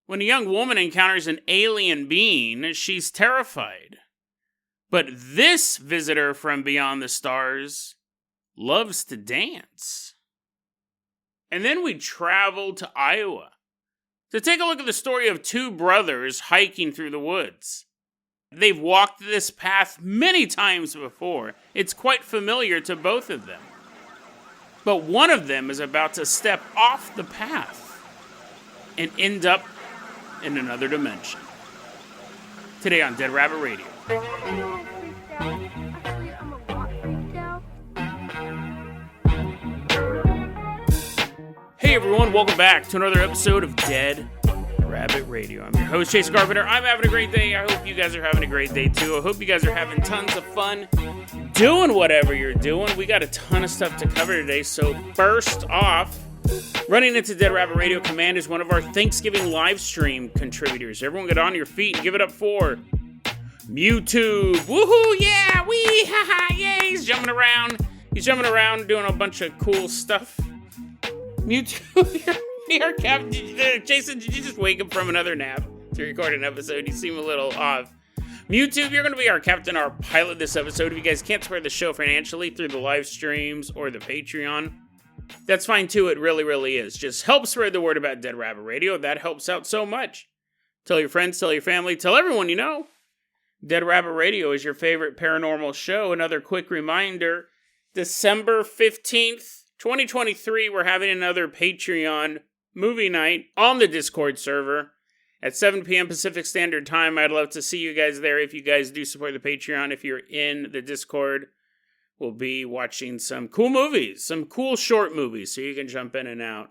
When a young woman encounters an alien being, she's terrified. But this visitor from beyond the stars loves to dance. And then we travel to Iowa to take a look at the story of two brothers hiking through the woods. They've walked this path many times before. It's quite familiar to both of them. But one of them is about to step off the path and end up in another dimension. Today on Dead Rabbit Radio. Hey everyone, welcome back to another episode of Dead Rabbit Radio. I'm your host, Chase Carpenter. I'm having a great day. I hope you guys are having a great day too. I hope you guys are having tons of fun doing whatever you're doing. We got a ton of stuff to cover today. So first off, running into Dead Rabbit Radio Command is one of our Thanksgiving live stream contributors. Everyone get on your feet and give it up for YouTube. Woohoo, yeah, wee, haha, yeah, he's jumping around. He's jumping around doing a bunch of cool stuff. Mewtwo, you're Captain. Jason, did you just wake up from another nap to record an episode? You seem a little off. Mewtwo, you're going to be our captain, our pilot this episode. If you guys can't support the show financially through the live streams or the Patreon, that's fine too. It really, really is. Just help spread the word about Dead Rabbit Radio. That helps out so much. Tell your friends, tell your family, tell everyone you know. Dead Rabbit Radio is your favorite paranormal show. Another quick reminder, December 15th, 2023, we're having another Patreon movie night on the Discord server at 7 p.m. Pacific Standard Time. I'd love to see you guys there if you guys do support the Patreon. If you're in the Discord, we'll be watching some cool movies, some cool short movies, so you can jump in and out.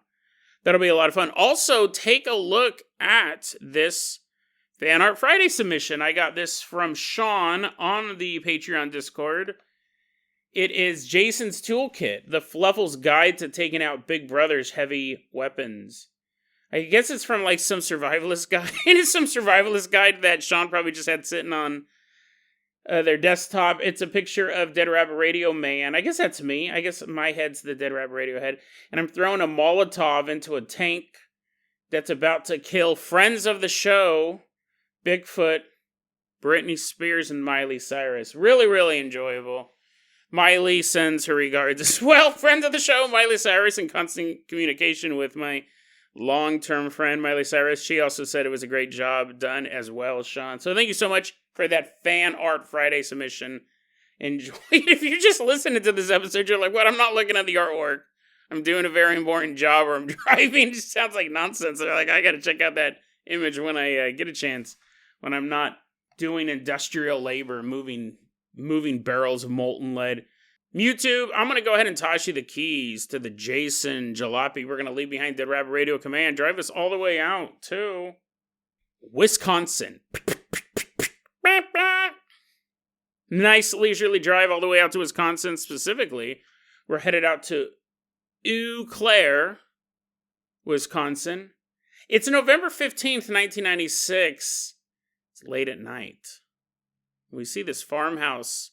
That'll be a lot of fun. Also, take a look at this Fan Art Friday submission. I got this from Sean on the Patreon Discord. It is Jason's Toolkit, the Fluffle's Guide to Taking Out Big Brother's Heavy Weapons. I guess it's from like some survivalist guide. It is some survivalist guide that Sean probably just had sitting on their desktop. It's a picture of Dead Rabbit Radio Man. I guess that's me. I guess my head's the Dead Rabbit Radio head. And I'm throwing a Molotov into a tank that's about to kill friends of the show, Bigfoot, Britney Spears, and Miley Cyrus. Really, really enjoyable. Miley sends her regards as well. Friend of the show, Miley Cyrus, in constant communication with my long-term friend, Miley Cyrus. She also said it was a great job done as well, Sean. So thank you so much for that Fan Art Friday submission. Enjoy it. If you're just listening to this episode, you're like, what? I'm not looking at the artwork. I'm doing a very important job, or I'm driving. It just sounds like nonsense. They're like, I got to check out that image when I get a chance, when I'm not doing industrial labor, moving barrels of molten lead. Mewtwo, I'm going to go ahead and toss you the keys to the Jason Jalopy. We're going to leave behind Dead Rabbit Radio Command. Drive us all the way out to Wisconsin. Nice leisurely drive all the way out to Wisconsin specifically. We're headed out to Eau Claire, Wisconsin. It's November 15th, 1996. It's late at night. We see this farmhouse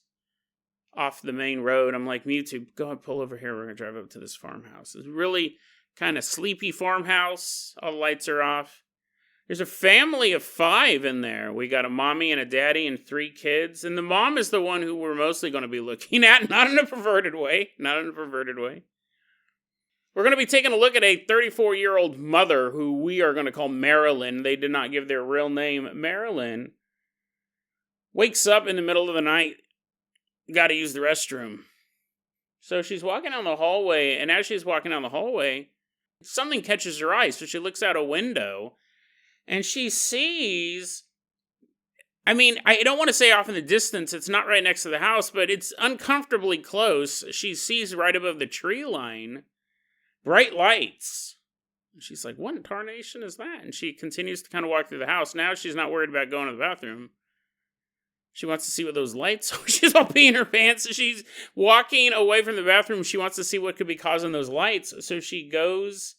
off the main road. I'm like, Mewtwo, go ahead, pull over here. We're going to drive up to this farmhouse. It's really kind of sleepy farmhouse. All the lights are off. There's a family of 5 in there. We got a mommy and a daddy and 3 kids. And the mom is the one who we're mostly going to be looking at. Not in a perverted way. Not in a perverted way. We're going to be taking a look at a 34-year-old mother who we are going to call Marilyn. They did not give their real name. Marilyn wakes up in the middle of the night. Got to use the restroom. So she's walking down the hallway, and as she's walking down the hallway, something catches her eye. So she looks out a window, and she sees, I don't want to say off in the distance, it's not right next to the house, but it's uncomfortably close. She sees right above the tree line, bright lights. And she's like, what in tarnation is that? And she continues to kind of walk through the house. Now she's not worried about going to the bathroom. She wants to see what those lights are. She's all peeing her pants. She's walking away from the bathroom. She wants to see what could be causing those lights. So she goes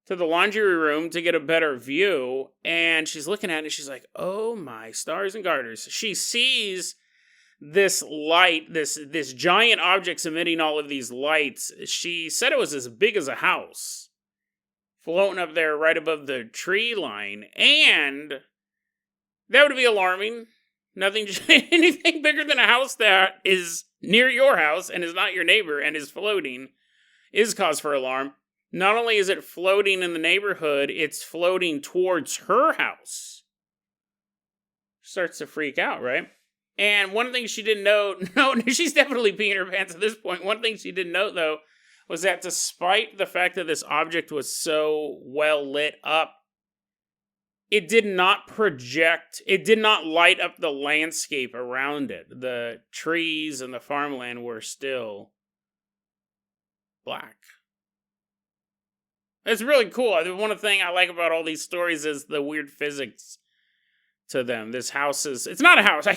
to the laundry room to get a better view. And she's looking at it and she's like, oh my stars and garters. She sees this light, this giant object's emitting all of these lights. She said it was as big as a house. floating up there right above the tree line. And that would be alarming. Anything bigger than a house that is near your house and is not your neighbor and is floating is cause for alarm. Not only is it floating in the neighborhood, it's floating towards her house. Starts to freak out, right? And one thing she didn't know, no, she's definitely peeing her pants at this point. One thing she didn't note, though, was that despite the fact that this object was so well lit up, it did not light up the landscape around it. The trees and the farmland were still black. It's really cool. One thing I like about all these stories is the weird physics to them. This house it's not a house. Are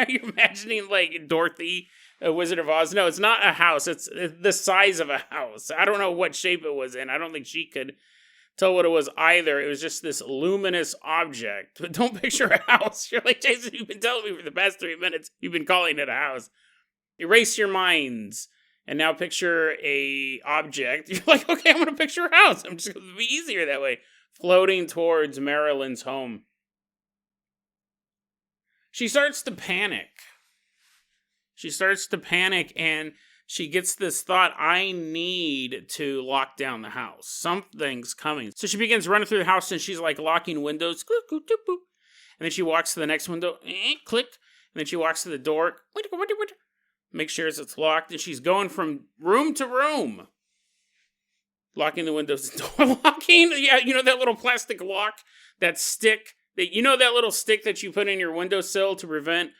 you imagining like Dorothy, a Wizard of Oz? No, it's not a house. It's the size of a house. I don't know what shape it was in. I don't think she could tell what it was either. It was just this luminous object. But don't picture a house. You're like, Jason, you've been telling me for the past 3 minutes, you've been calling it a house. Erase your minds. And now picture a object. You're like, okay, I'm going to picture a house. I'm just going to be easier that way. Floating towards Marilyn's home. She starts to panic. And she gets this thought, I need to lock down the house. Something's coming. So she begins running through the house and she's like locking windows. And then she walks to the next window. Click. And then she walks to the door. Make sure it's locked. And she's going from room to room. Locking the windows and door locking. Yeah, you know that little plastic lock? That stick? That little stick that you put in your windowsill to prevent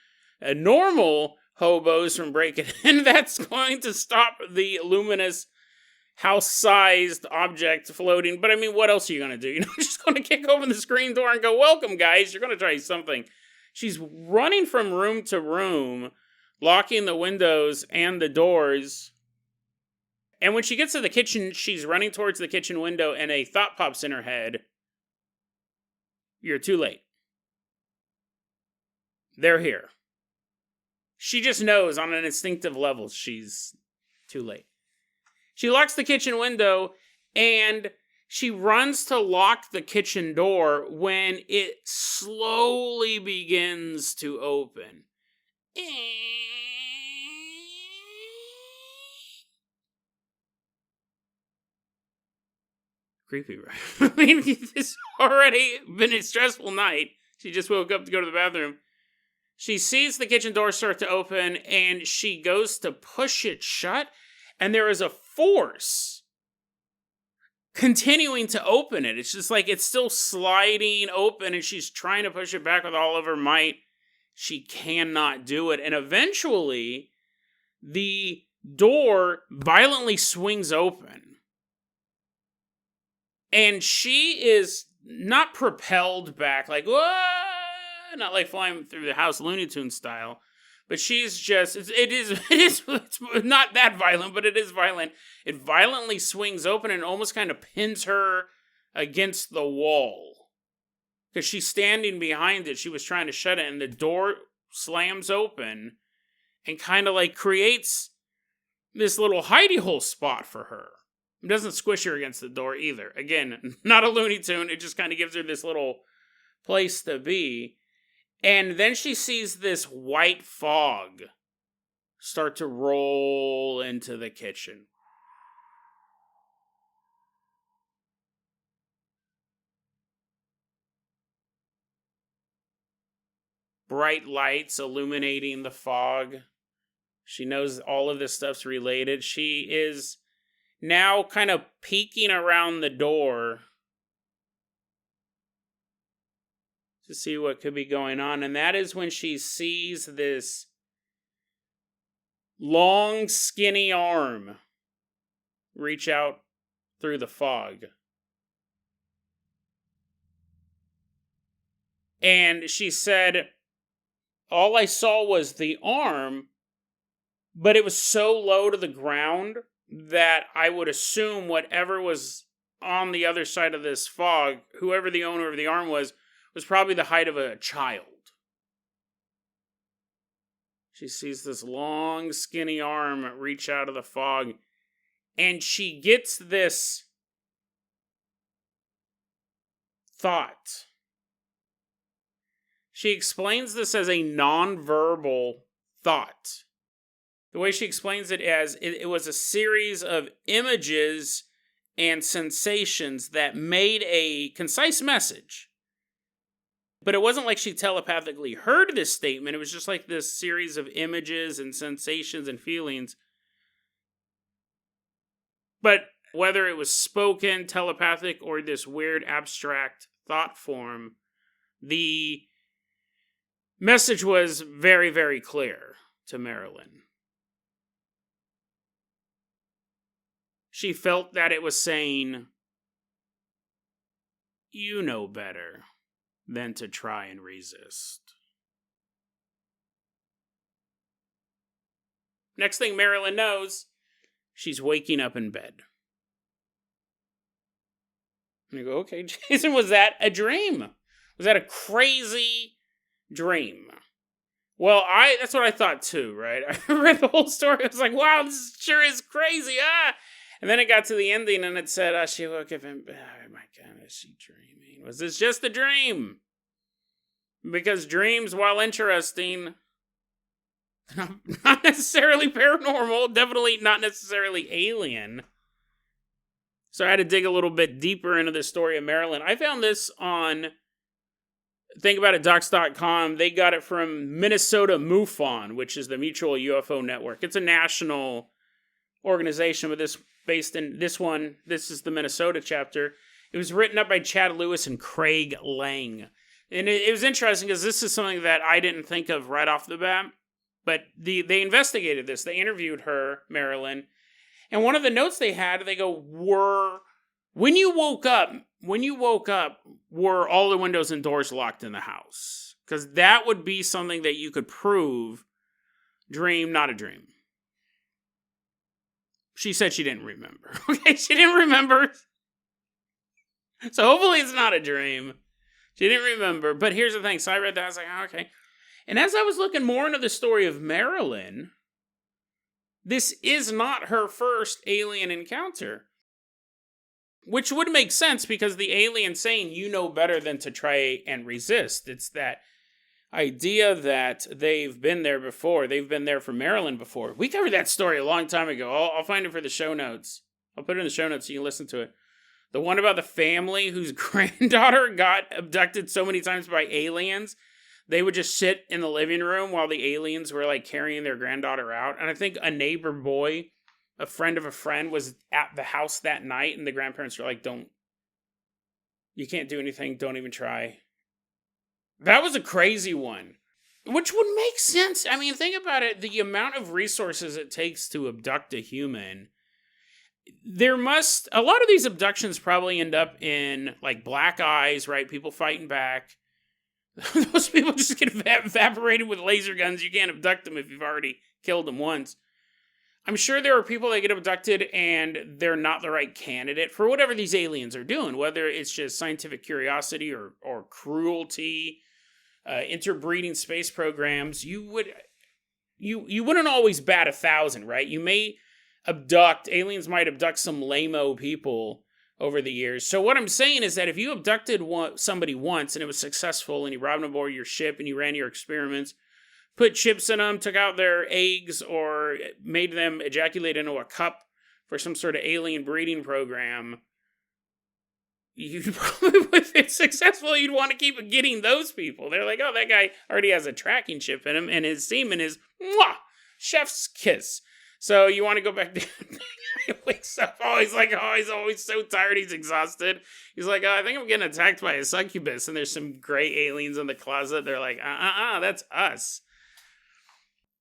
a normal hobos from breaking in? That's going to stop the luminous house-sized object floating. But I mean, what else are you going to do? Just going to kick open the screen door and go, welcome, guys. You're going to try something. She's running from room to room, locking the windows and the doors. And when she gets to the kitchen, she's running towards the kitchen window and a thought pops in her head. You're too late. They're here. She just knows on an instinctive level she's too late. She locks the kitchen window and she runs to lock the kitchen door when it slowly begins to open. Creepy, right? I mean, it's already been a stressful night. She just woke up to go to the bathroom. She sees the kitchen door start to open, and she goes to push it shut, and there is a force continuing to open it. It's just like it's still sliding open, and she's trying to push it back with all of her might. She cannot do it, and eventually, the door violently swings open. And she is not propelled back, like, whoa, not like flying through the house Looney Tunes style, but she's just, it's not that violent, but it is violent. It violently swings open and almost kind of pins her against the wall. Because she's standing behind it. She was trying to shut it, and the door slams open and kind of like creates this little hidey hole spot for her. It doesn't squish her against the door either. Again, not a Looney Tune. It just kind of gives her this little place to be. And then she sees this white fog start to roll into the kitchen. Bright lights illuminating the fog. She knows all of this stuff's related. She is now kind of peeking around the door to see what could be going on. And that is when she sees this long, skinny arm reach out through the fog. And she said, all I saw was the arm, but it was so low to the ground that I would assume whatever was on the other side of this fog, whoever the owner of the arm was probably the height of a child. She sees this long, skinny arm reach out of the fog, and she gets this thought. She explains this as a nonverbal thought. The way she explains it as it was a series of images and sensations that made a concise message. But it wasn't like she telepathically heard this statement. It was just like this series of images and sensations and feelings. But whether it was spoken, telepathic, or this weird abstract thought form, the message was very, very clear to Marilyn. She felt that it was saying, you know better than to try and resist. Next thing Marilyn knows, she's waking up in bed. And you go, okay, Jason, was that a dream? Was that a crazy dream? Well, that's what I thought too, right? I read the whole story. I was like, wow, this sure is crazy. And then it got to the ending and it said, she woke up in bed. Oh my God, is she dreaming? Was this just a dream? Because dreams, while interesting, not necessarily paranormal, definitely not necessarily alien. So I had to dig a little bit deeper into the story of Marilyn. I found this on ThinkAboutItDocs.com. They got it from Minnesota MUFON, which is the Mutual UFO Network. It's a national organization, but this is the Minnesota chapter. It was written up by Chad Lewis and Craig Lang. And it was interesting because this is something that I didn't think of right off the bat. But they investigated this. They interviewed her, Marilyn. And one of the notes they had, they go, when you woke up, were all the windows and doors locked in the house? Because that would be something that you could prove dream, not a dream. She said she didn't remember. Okay, she didn't remember. So hopefully it's not a dream. She didn't remember. But here's the thing. So I read that. I was like, oh, okay. And as I was looking more into the story of Marilyn, this is not her first alien encounter. Which would make sense because the alien saying, you know better than to try and resist. It's that idea that they've been there before. They've been there for Marilyn before. We covered that story a long time ago. I'll find it for the show notes. I'll put it in the show notes so you can listen to it. The one about the family whose granddaughter got abducted so many times by aliens. They would just sit in the living room while the aliens were like carrying their granddaughter out. And I think a neighbor boy, a friend of a friend, was at the house that night. And the grandparents were like, you can't do anything. Don't even try. That was a crazy one. Which would make sense. I mean, think about it. The amount of resources it takes to abduct a human. A lot of these abductions probably end up in like black eyes, right? People fighting back. Those people just get evaporated with laser guns. You can't abduct them if you've already killed them once. I'm sure there are people that get abducted and they're not the right candidate for whatever these aliens are doing, whether it's just scientific curiosity or cruelty, interbreeding space programs. You wouldn't always bat 1,000, right? Aliens might abduct some lame-o people over the years. So what I'm saying is that if you abducted somebody once and it was successful and you brought them aboard your ship and you ran your experiments, put chips in them, took out their eggs, or made them ejaculate into a cup for some sort of alien breeding program, you'd probably, if it's successful, you'd want to keep getting those people. They're like, oh, that guy already has a tracking chip in him, and his semen is, chef's kiss. So you want to go back down. He wakes up, he's always so tired, he's exhausted. He's like, I think I'm getting attacked by a succubus, and there's some gray aliens in the closet. They're like, that's us.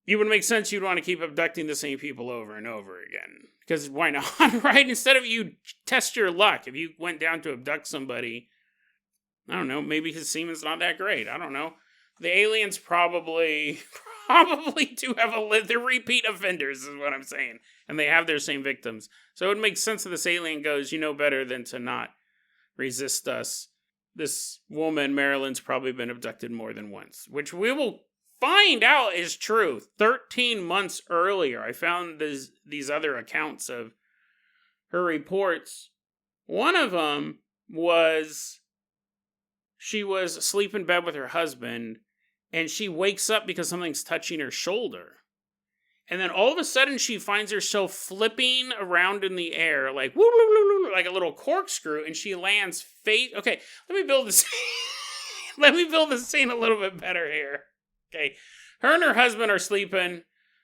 It would make sense you'd want to keep abducting the same people over and over again. Because why not, right? Instead of you test your luck, if you went down to abduct somebody, I don't know, maybe his semen's not that great. I don't know. The aliens probably do have they're repeat offenders, is what I'm saying. And they have their same victims. So it would make sense that this alien goes, you know better than to not resist us. This woman, Marilyn's probably been abducted more than once, which we will find out is true. 13 months earlier, I found these other accounts of her reports. One of them was she was asleep in bed with her husband, and she wakes up because something's touching her shoulder. And then all of a sudden, she finds herself flipping around in the air, like, woo, woo, woo, woo, like a little corkscrew, and she lands face... Okay, let me build this... let me build this scene a little bit better here. Okay, her and her husband are sleeping.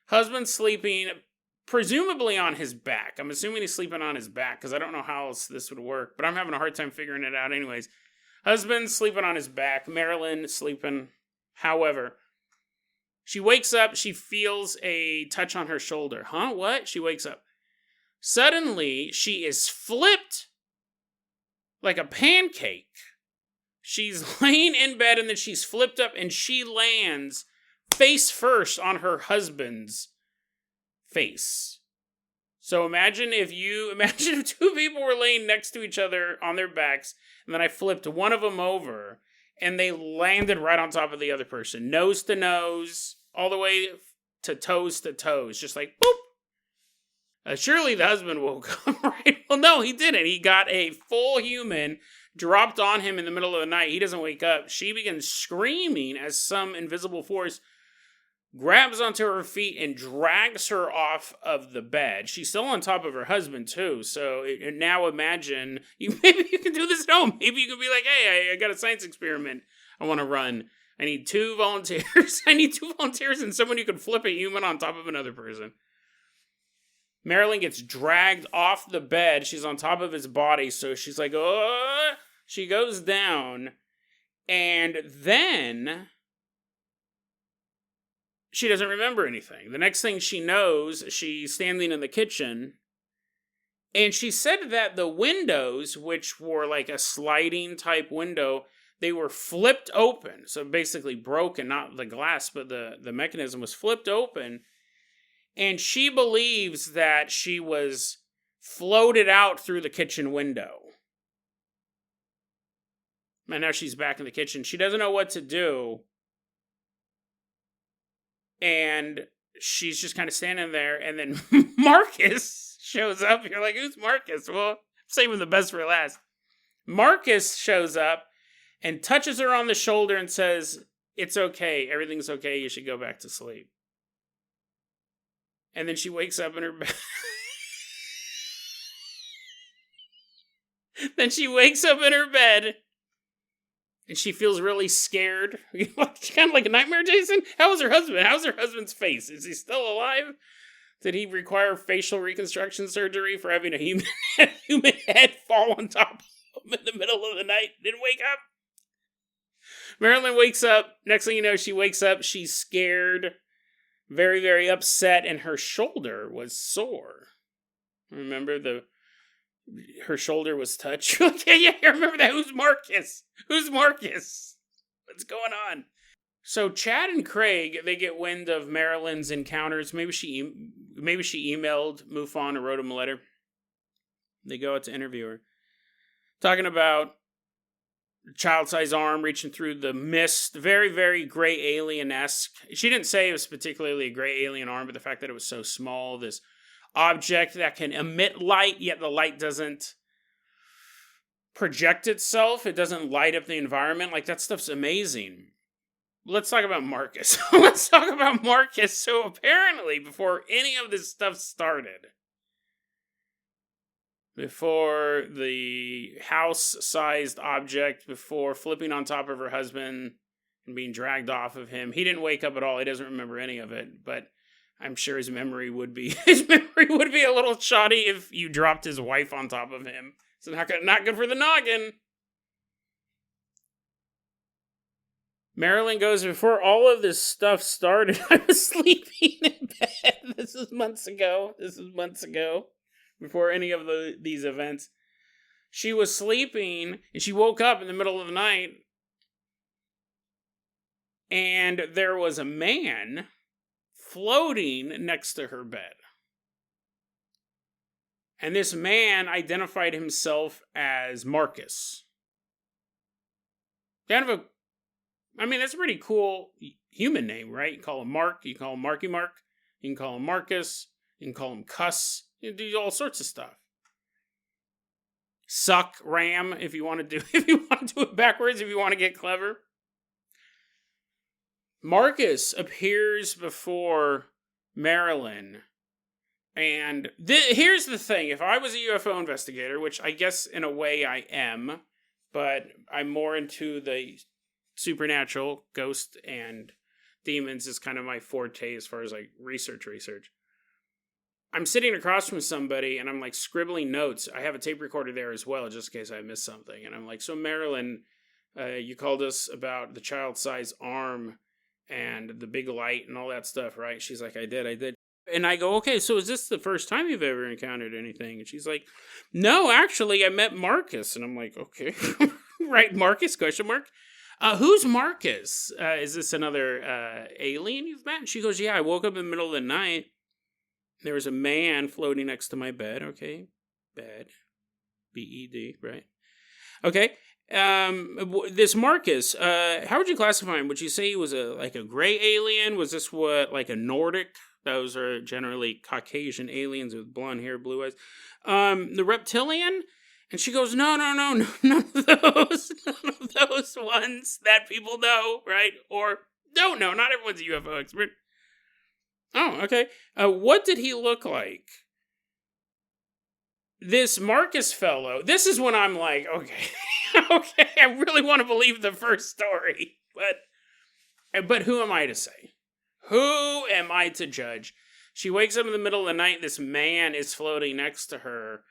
Husband's sleeping, presumably on his back. I'm assuming he's sleeping on his back, because I don't know how else this would work, but I'm having a hard time figuring it out anyways. Husband's sleeping on his back. Marilyn sleeping. However, she wakes up. She feels a touch on her shoulder. Huh? What? She wakes up. Suddenly, she is flipped like a pancake. She's laying in bed, and then she's flipped up, and she lands face first on her husband's face. So imagine if two people were laying next to each other on their backs, and then I flipped one of them over, and they landed right on top of the other person. Nose to nose, all the way to toes, just like, boop. Surely the husband woke up, right? Well, no, he didn't. He got a full human dropped on him in the middle of the night. He doesn't wake up. She begins screaming as some invisible force grabs onto her feet and drags her off of the bed. She's still on top of her husband, too. So now imagine, maybe you can do this at home. Maybe you can be like, hey, I got a science experiment I want to run. I need 2 volunteers. I need 2 volunteers and someone who can flip a human on top of another person. Marilyn gets dragged off the bed. She's on top of his body. So she's like, oh, she goes down. And then she doesn't remember anything. The next thing she knows, she's standing in the kitchen, and she said that the windows, which were like a sliding type window, they were flipped open. So basically broken, not the glass, but the mechanism was flipped open. And she believes that she was floated out through the kitchen window. And now she's back in the kitchen. She doesn't know what to do. And she's just kind of standing there, and then Marcus shows up. You're like, who's Marcus? Well, I'm saving the best for last. Marcus shows up and touches her on the shoulder and says, it's okay, everything's okay, you should go back to sleep. And then she wakes up in her bed. Then she wakes up in her bed. And she feels really scared. Kind of like a nightmare, Jason? How was her husband? How's her husband's face? Is he still alive? Did he require facial reconstruction surgery for having a human head fall on top of him in the middle of the night? Didn't wake up? Marilyn wakes up. Next thing you know, she wakes up. She's scared. Very, very upset. And her shoulder was sore. Remember her shoulder was touched. Okay, yeah, I remember that. Who's Marcus? Who's Marcus? What's going on? So Chad and Craig, they get wind of Marilyn's encounters. Maybe she emailed MUFON or wrote him a letter. They go out to interview her, talking about child-sized arm reaching through the mist. Very, very gray alien-esque. She didn't say it was particularly a gray alien arm, but the fact that it was so small, this object that can emit light, yet the light doesn't project itself. It doesn't light up the environment. Like, that stuff's amazing. Let's talk about Marcus. Let's talk about Marcus. So apparently, before any of this stuff started, before the house-sized object, before flipping on top of her husband and being dragged off of him, he didn't wake up at all. He doesn't remember any of it, but I'm sure his memory would be a little shoddy if you dropped his wife on top of him. It's not good for the noggin. Marilyn goes, before all of this stuff started, I was sleeping in bed. This is months ago. Before any of these events. She was sleeping, and she woke up in the middle of the night, and there was a man floating next to her bed. And this man identified himself as Marcus. That's a pretty cool human name, right? You call him Mark, you call him Marky Mark, you can call him Marcus, you can call him Cuss, you can do all sorts of stuff. suck ram if you want to do it backwards, if you want to get clever. Marcus appears before Marilyn. And here's the thing. If I was a UFO investigator, which I guess in a way I am, but I'm more into the supernatural, ghost and demons is kind of my forte as far as like research. I'm sitting across from somebody and I'm like scribbling notes. I have a tape recorder there as well, just in case I missed something. And I'm like, so Marilyn, you called us about the child-sized arm and the big light and all that stuff, right? She's like, I did. And I go, okay, so is this the first time you've ever encountered anything? And she's like, no, actually, I met Marcus. And I'm like, okay, right, Marcus, question mark. Who's Marcus? Is this another alien you've met? And she goes, yeah, I woke up in the middle of the night. There was a man floating next to my bed. Okay, bed, B-E-D, right? Okay, this Marcus, how would you classify him? Would you say he was like a gray alien? Was this like a Nordic? Those are generally Caucasian aliens with blonde hair, blue eyes. The reptilian? And she goes, no, none of those ones that people know, right? Or don't know. Not everyone's a UFO expert. Oh, okay. What did he look like? This Marcus fellow, this is when I'm like, okay, okay, I really want to believe the first story, but who am I to say? Who am I to judge? She wakes up in the middle of the night, this man is floating next to her,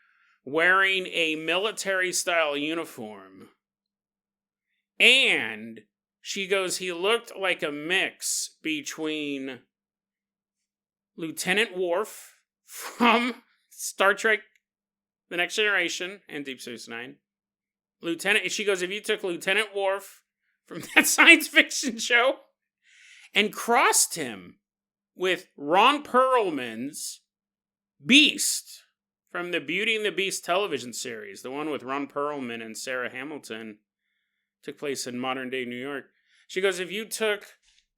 wearing a military-style uniform, and she goes, he looked like a mix between Lieutenant Worf from Star Trek The Next Generation and Deep Space Nine. She goes, if you took Lieutenant Worf from that science fiction show and crossed him with Ron Perlman's Beast from the Beauty and the Beast television series, the one with Ron Perlman and Sarah Hamilton, took place in modern-day New York. She goes, if you took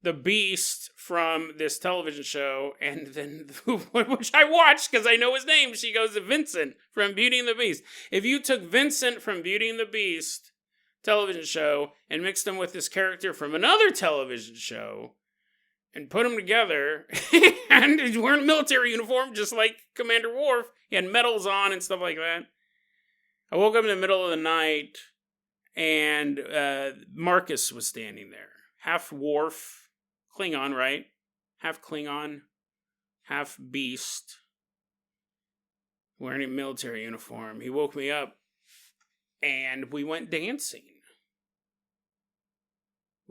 the Beast from this television show, and then, which I watched because I know his name, she goes to Vincent from Beauty and the Beast. If you took Vincent from Beauty and the Beast television show and mixed him with this character from another television show and put them together, and he's wearing a military uniform just like Commander Worf, he had medals on and stuff like that. I woke up in the middle of the night and Marcus was standing there, half Worf, Klingon, right? Half Klingon, half Beast, wearing a military uniform. He woke me up, and we went dancing.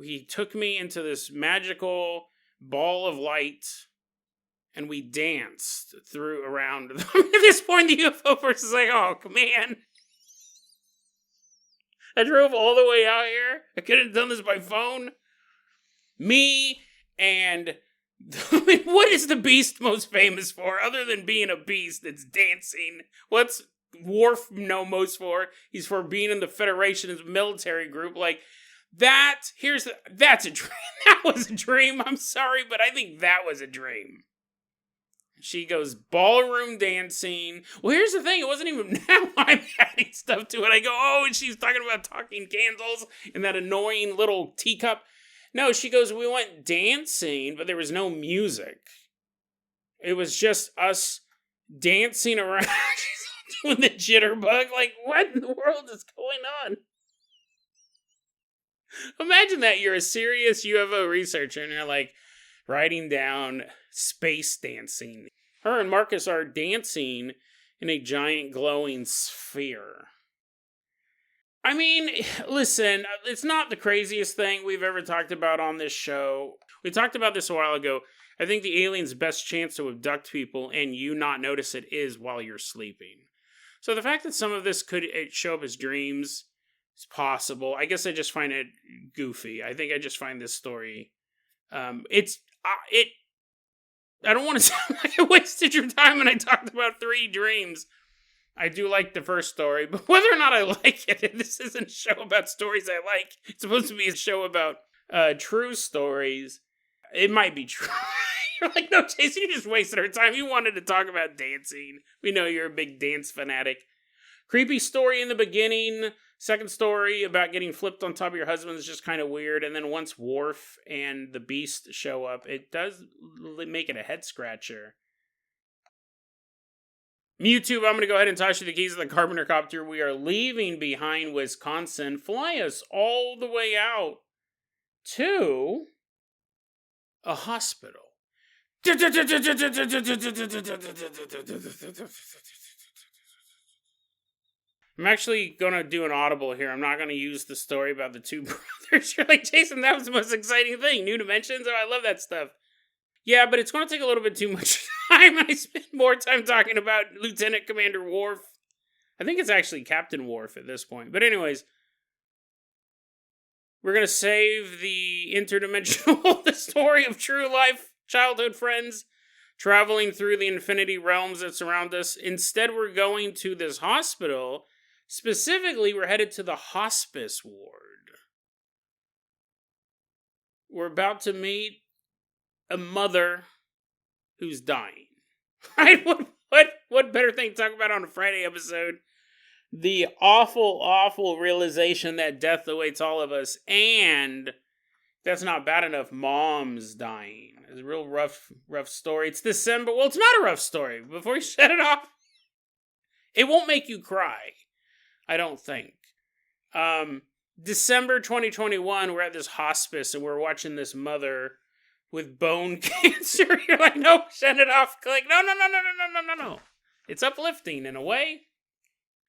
He took me into this magical ball of light, and we danced around. At this point, the UFO person's like, oh, man. I drove all the way out here. I could have done this by phone. Me and what is the Beast most famous for other than being a beast? It's dancing. What's Worf know most for? He's for being in the Federation's military group. Like that's a dream. That was a dream. I'm sorry, but I think that was a dream. She goes ballroom dancing. Well, here's the thing. It wasn't even now I'm adding stuff to it. I go, oh, and she's talking about talking candles and that annoying little teacup. No, she goes, we went dancing, but there was no music. It was just us dancing around, doing the jitterbug. Like, what in the world is going on? Imagine that you're a serious UFO researcher and you're like writing down space dancing. Her and Marcus are dancing in a giant glowing sphere. I mean, listen, it's not the craziest thing we've ever talked about on this show. We talked about this a while ago. I think the alien's best chance to abduct people and you not notice it is while you're sleeping. So the fact that some of this could show up as dreams is possible. I guess I just find it goofy. I think I just find this story, I don't want to sound like I wasted your time when I talked about 3 dreams. I do like the first story, but whether or not I like it, this isn't a show about stories I like. It's supposed to be a show about true stories. It might be true. You're like, no, Jason, you just wasted our time. You wanted to talk about dancing. We know you're a big dance fanatic. Creepy story in the beginning. Second story about getting flipped on top of your husband is just kind of weird. And then once Worf and the Beast show up, it does make it a head scratcher. YouTube, I'm going to go ahead and toss you the keys of the Carpenter copter. We are leaving behind Wisconsin. Fly us all the way out to a hospital. I'm actually going to do an audible here. I'm not going to use the story about the two brothers. You're like, Jason, that was the most exciting thing. New dimensions? Oh, I love that stuff. Yeah, but it's going to take a little bit too much time. I spend more time talking about Lieutenant Commander Worf. I think it's actually Captain Worf at this point. But anyways, we're going to save the interdimensional, the story of true life childhood friends traveling through the infinity realms that surround us. Instead, we're going to this hospital. Specifically, we're headed to the hospice ward. We're about to meet a mother who's dying. Right? What better thing to talk about on a Friday episode? The awful, awful realization that death awaits all of us, and that's not bad enough. Mom's dying. It's a real rough story. It's December. Well, it's not a rough story. Before you shut it off, it won't make you cry. I don't think. December 2021, we're at this hospice, and we're watching this mother with bone cancer. You're like, no, shut it off. Click. No. It's uplifting in a way.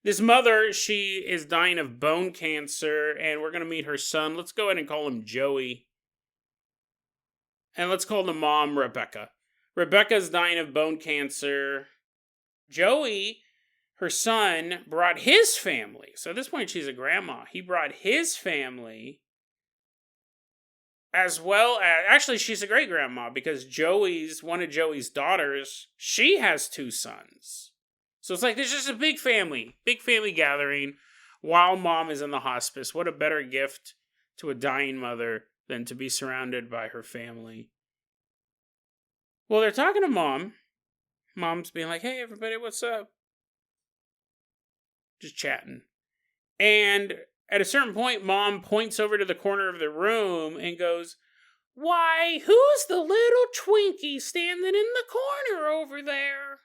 This mother, she is dying of bone cancer, and we're going to meet her son. Let's go ahead and call him Joey. And let's call the mom Rebecca. Rebecca's dying of bone cancer. Joey, her son, brought his family. So at this point, she's a grandma. He brought his family, as well as... Actually, she's a great-grandma, because one of Joey's daughters, she has 2 sons. So it's like, there's just a big family gathering while mom is in the hospice. What a better gift to a dying mother than to be surrounded by her family. Well, they're talking to mom. Mom's being like, hey, everybody, what's up? Just chatting. And at a certain point, mom points over to the corner of the room and goes, why, who's the little Twinkie standing in the corner over there?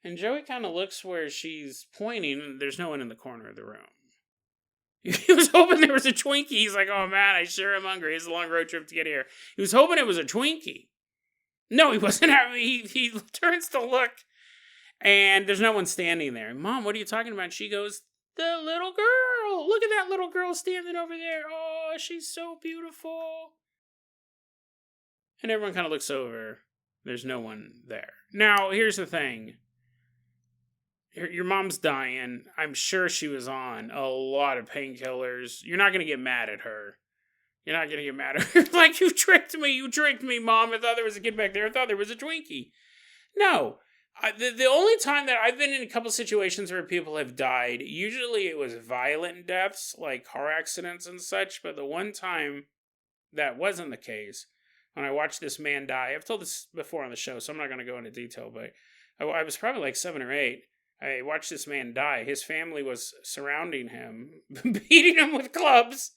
And Joey kind of looks where she's pointing, and there's no one in the corner of the room. He was hoping there was a Twinkie. He's like, oh man, I sure am hungry. It's a long road trip to get here. He was hoping it was a Twinkie. No, he wasn't. He turns to look, and there's no one standing there. Mom, what are you talking about? She goes, the little girl. Look at that little girl standing over there. Oh, she's so beautiful. And everyone kind of looks over. There's no one there. Now, here's the thing. Your mom's dying. I'm sure she was on a lot of painkillers. You're not going to get mad at her. You're not going to get mad at her. Like, you tricked me, Mom. I thought there was a kid back there. I thought there was a Twinkie. No. The only time that I've been in a couple situations where people have died, usually it was violent deaths, like car accidents and such. But the one time that wasn't the case, when I watched this man die, I've told this before on the show, so I'm not going to go into detail, but I was probably like 7 or 8. I watched this man die. His family was surrounding him, beating him with clubs.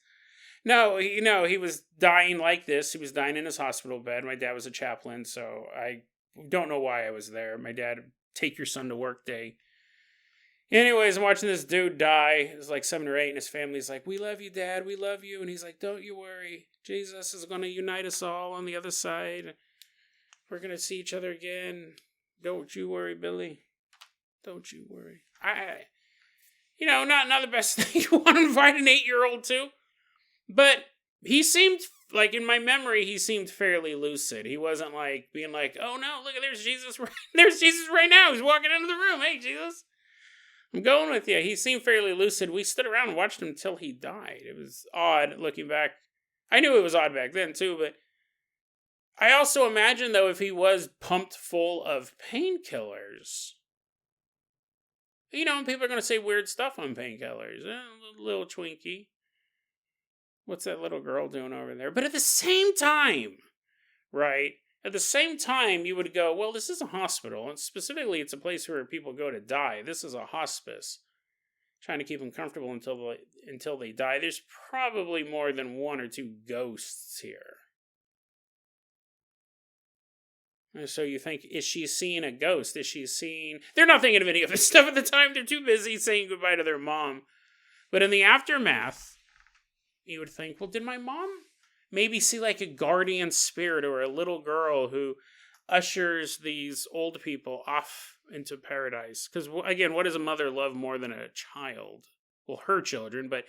No, he was dying like this. He was dying in his hospital bed. My dad was a chaplain, so I don't know why I was there. My dad, take your son to work day. Anyways, I'm watching this dude die. It was like 7 or 8, and his family's like, we love you, Dad. We love you. And he's like, don't you worry. Jesus is going to unite us all on the other side. We're going to see each other again. Don't you worry, Billy. Don't you worry. Not the best thing you want to invite an 8-year-old to. But he seemed, like, in my memory, he seemed fairly lucid. He wasn't, like, being like, oh, no, look, there's Jesus. There's Jesus right now. He's walking into the room. Hey, Jesus. I'm going with you. He seemed fairly lucid. We stood around and watched him until he died. It was odd looking back. I knew it was odd back then, too, but I also imagine, though, if he was pumped full of painkillers... people are going to say weird stuff on painkillers. Little Twinkie. What's that little girl doing over there? But at the same time, right? At the same time, you would go, well, this is a hospital, and specifically it's a place where people go to die. This is a hospice. Trying to keep them comfortable until they die. There's probably more than one or two ghosts here. And so you think, is she seeing a ghost? Is she seeing... They're not thinking of any of this stuff at the time. They're too busy saying goodbye to their mom. But in the aftermath, you would think, well, did my mom maybe see like a guardian spirit or a little girl who ushers these old people off into paradise? Because, again, what does a mother love more than a child? Well, her children, but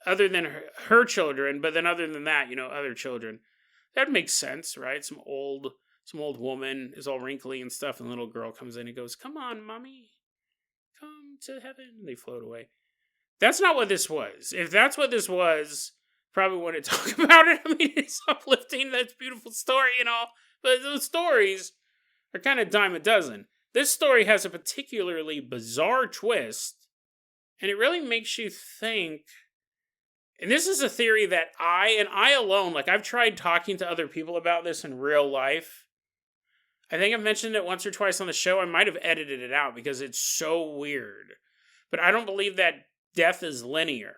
other than her children, but then other than that, other children. That makes sense, right? Some old woman is all wrinkly and stuff, and the little girl comes in and goes, come on, mommy, come to heaven. And they float away. That's not what this was. If that's what this was, probably wouldn't talk about it. I mean, it's uplifting, that's a beautiful story and all, but those stories are kind of dime a dozen. This story has a particularly bizarre twist, and it really makes you think. And this is a theory that I alone, like I've tried talking to other people about this in real life. I think I've mentioned it once or twice on the show. I might have edited it out because it's so weird. But I don't believe that death is linear.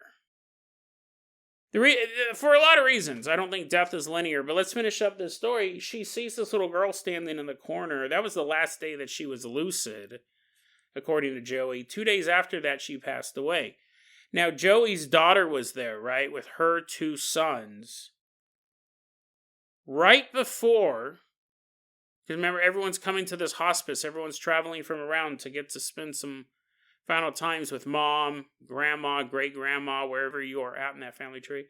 For a lot of reasons, I don't think death is linear. But let's finish up this story. She sees this little girl standing in the corner. That was the last day that she was lucid, according to Joey. 2 days after that, she passed away. Now, Joey's daughter was there, right, with her two sons. Right before, because remember, everyone's coming to this hospice. Everyone's traveling from around to get to spend some final times with mom, grandma, great-grandma, wherever you are at in that family tree.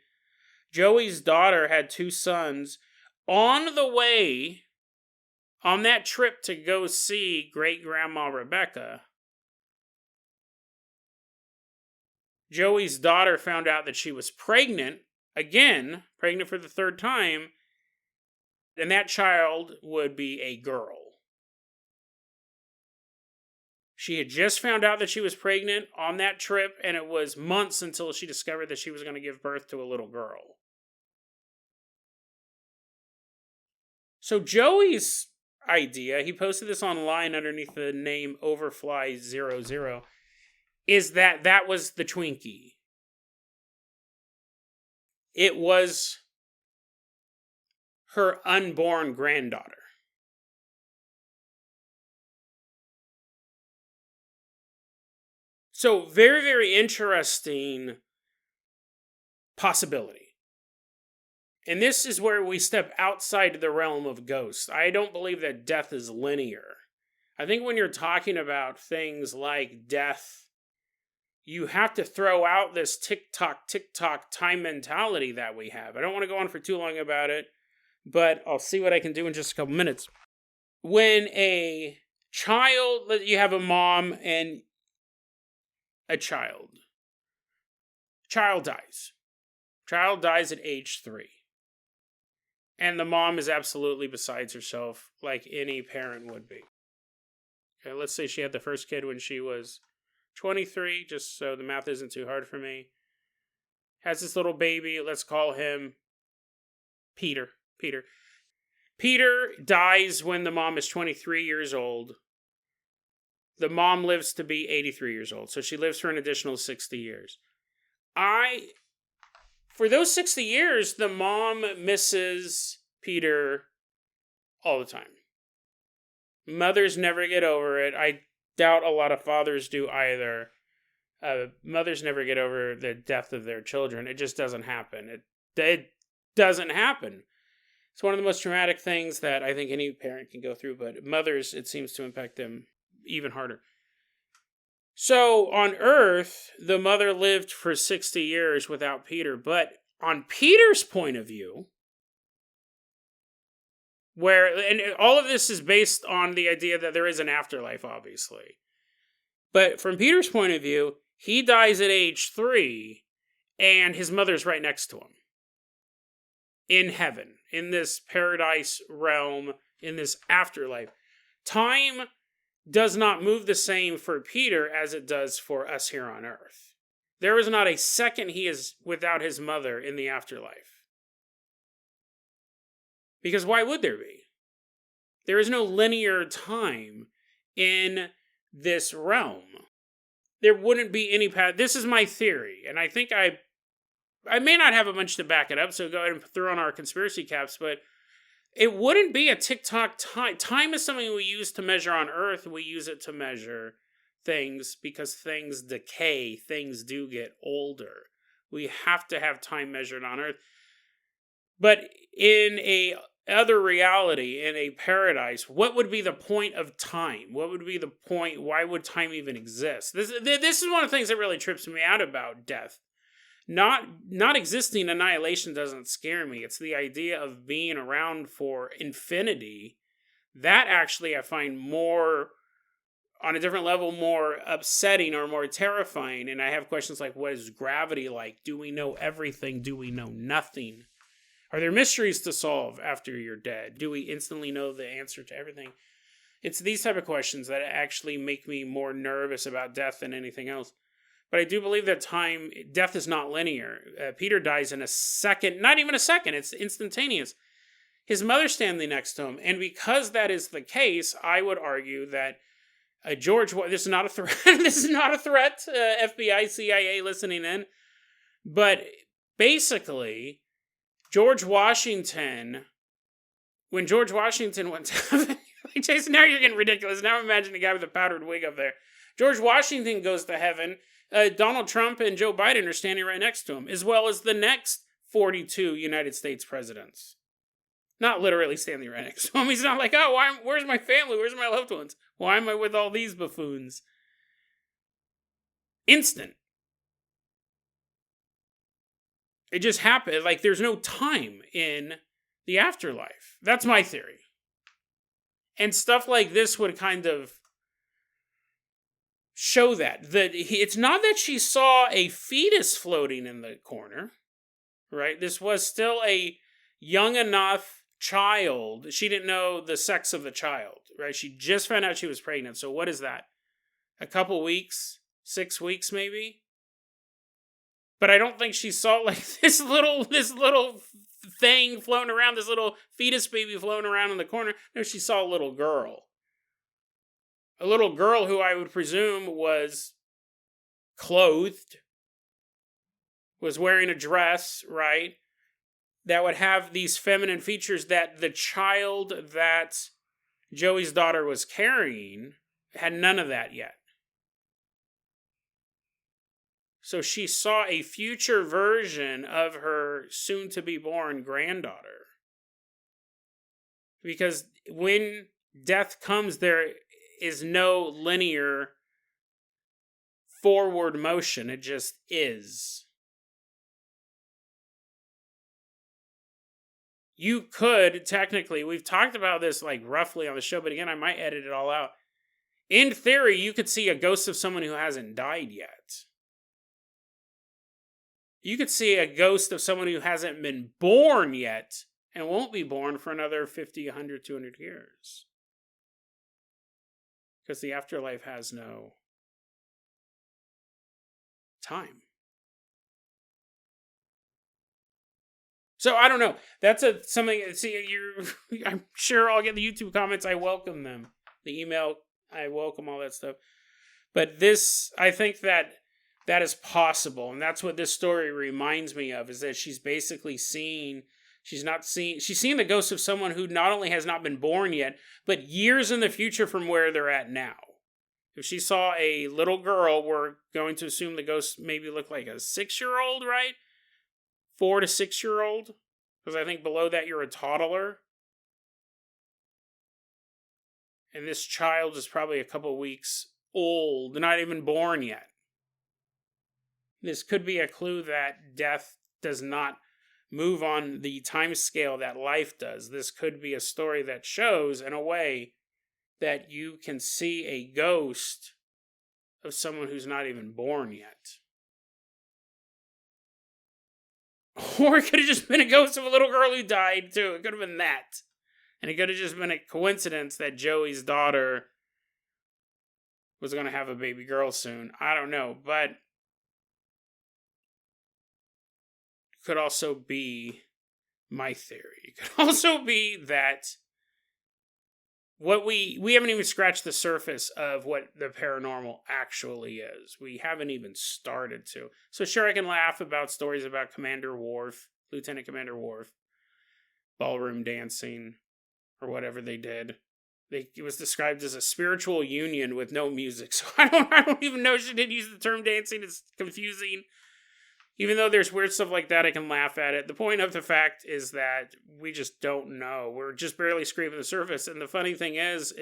Joey's daughter had two sons on the way on that trip to go see great-grandma Rebecca. Joey's daughter found out that she was pregnant, again, pregnant for the third time, and that child would be a girl. She had just found out that she was pregnant on that trip, and it was months until she discovered that she was going to give birth to a little girl. So Joey's idea, he posted this online underneath the name Overfly00, is that was the Twinkie. It was her unborn granddaughter. So, very, very interesting possibility. And this is where we step outside the realm of ghosts. I don't believe that death is linear. I think when you're talking about things like death, you have to throw out this tick-tock time mentality that we have. I don't want to go on for too long about it, but I'll see what I can do in just a couple minutes. When a child, you have a mom and a child dies. Child dies at age 3. And the mom is absolutely besides herself, like any parent would be. Okay, let's say she had the first kid when she was 23, just so the math isn't too hard for me. Has this little baby, let's call him Peter. Peter dies when the mom is 23 years old. The mom lives to be 83 years old, so she lives for an additional 60 years. For those 60 years, the mom misses Peter all the time. Mothers never get over it. I doubt a lot of fathers do either. Mothers never get over the death of their children. It just doesn't happen. It doesn't happen. It's one of the most traumatic things that I think any parent can go through, but mothers, it seems to impact them even harder. So on Earth, the mother lived for 60 years without Peter, but on Peter's point of view, and all of this is based on the idea that there is an afterlife, obviously. But from Peter's point of view, he dies at age 3, and his mother's right next to him. In heaven, in this paradise realm, in this afterlife. Time does not move the same for Peter as it does for us here on Earth. There is not a second he is without his mother in the afterlife. Because why would there be? There is no linear time in this realm. There wouldn't be any path. This is my theory, and I think I may not have a bunch to back it up, so go ahead and throw on our conspiracy caps, but it wouldn't be a tick-tock time. Time is something we use to measure on Earth. We use it to measure things because things decay. Things do get older. We have to have time measured on Earth. But in a other reality, in a paradise, what would be the point of time? What would be the point? Why would time even exist? This is one of the things that really trips me out about death. Not existing annihilation doesn't scare me. It's the idea of being around for infinity. That actually I find more, on a different level, more upsetting or more terrifying. And I have questions like, what is gravity like? Do we know everything? Do we know nothing? Are there mysteries to solve after you're dead? Do we instantly know the answer to everything? It's these type of questions that actually make me more nervous about death than anything else. But I do believe that death is not linear. Peter dies in a second, not even a second, it's instantaneous. His mother's standing next to him. And because that is the case, I would argue that this is not a threat. This is not a threat, FBI, CIA listening in. But basically, when George Washington went to heaven, Jason, now you're getting ridiculous. Now imagine the guy with the powdered wig up there. George Washington goes to heaven. Donald Trump and Joe Biden are standing right next to him, as well as the next 42 United States presidents. Not literally standing right next to him. He's not like, where's my family? Where's my loved ones? Why am I with all these buffoons? Instant. It just happened. Like, there's no time in the afterlife. That's my theory. And stuff like this would kind of show that it's not that she saw a fetus floating in the corner, right? This was still a young enough child. She didn't know the sex of the child, right? She just found out she was pregnant. So what is that? A couple weeks, 6 weeks maybe? But I don't think she saw like this little thing floating around, this little fetus baby floating around in the corner. No, she saw a little girl. A little girl who I would presume was clothed, was wearing a dress, right? That would have these feminine features that the child that Joey's daughter was carrying had none of that yet. So she saw a future version of her soon-to-be-born granddaughter. Because when death comes, there is no linear forward motion. It just is. You could, technically, we've talked about this like roughly on the show, but again, I might edit it all out. In theory, you could see a ghost of someone who hasn't died yet. You could see a ghost of someone who hasn't been born yet and won't be born for another 50, 100, 200 years. Because the afterlife has no time. So I don't know. That's something. See, I'm sure I'll get the YouTube comments. I welcome them. The email, I welcome all that stuff. But this, I think that is possible, and that's what this story reminds me of. Is that she's basically seeing. She's seeing the ghost of someone who not only has not been born yet, but years in the future from where they're at now. If she saw a little girl, we're going to assume the ghost maybe looked like a 6-year-old, right? 4 to 6-year-old. Because I think below that you're a toddler. And this child is probably a couple weeks old, not even born yet. This could be a clue that death does not move on the time scale that life does. This could be a story that shows, in a way, that you can see a ghost of someone who's not even born yet. Or it could have just been a ghost of a little girl who died, too. It could have been that. And it could have just been a coincidence that Joey's daughter was going to have a baby girl soon. I don't know, but could also be my theory. It could also be that we haven't even scratched the surface of what the paranormal actually is. We haven't even started to. So sure, I can laugh about stories about Commander Worf, Lieutenant Commander Worf, ballroom dancing, or whatever they did. It was described as a spiritual union with no music. So I don't even know if she did use the term dancing. It's confusing. Even though there's weird stuff like that, I can laugh at it. The point of the fact is that we just don't know. We're just barely scraping the surface. And the funny thing is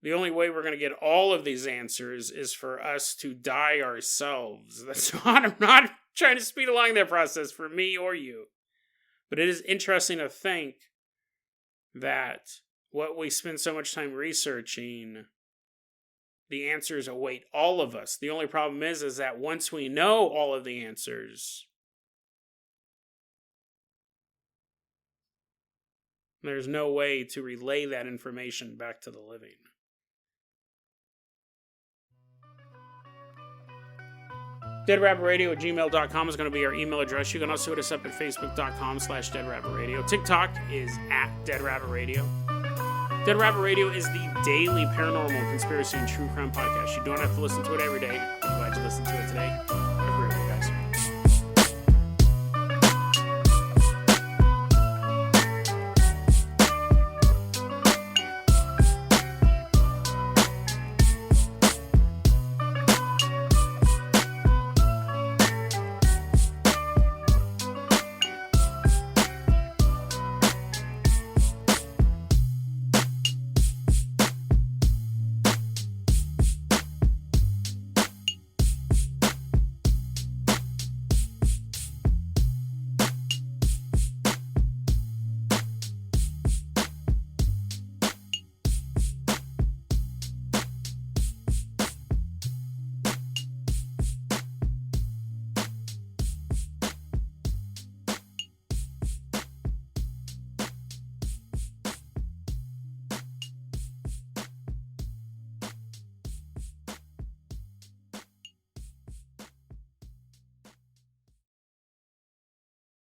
the only way we're going to get all of these answers is for us to die ourselves. I'm not trying to speed along that process for me or you. But it is interesting to think that what we spend so much time researching, the answers await all of us. The only problem is that once we know all of the answers, there's no way to relay that information back to the living. DeadRabbitRadio@gmail.com is going to be our email address. You can also hit us up at Facebook.com/DeadRabbitRadio. TikTok is @DeadRabbitRadio. Dead Rabbit Radio is the daily paranormal, conspiracy, and true crime podcast. You don't have to listen to it every day. I'm glad you listened to it today.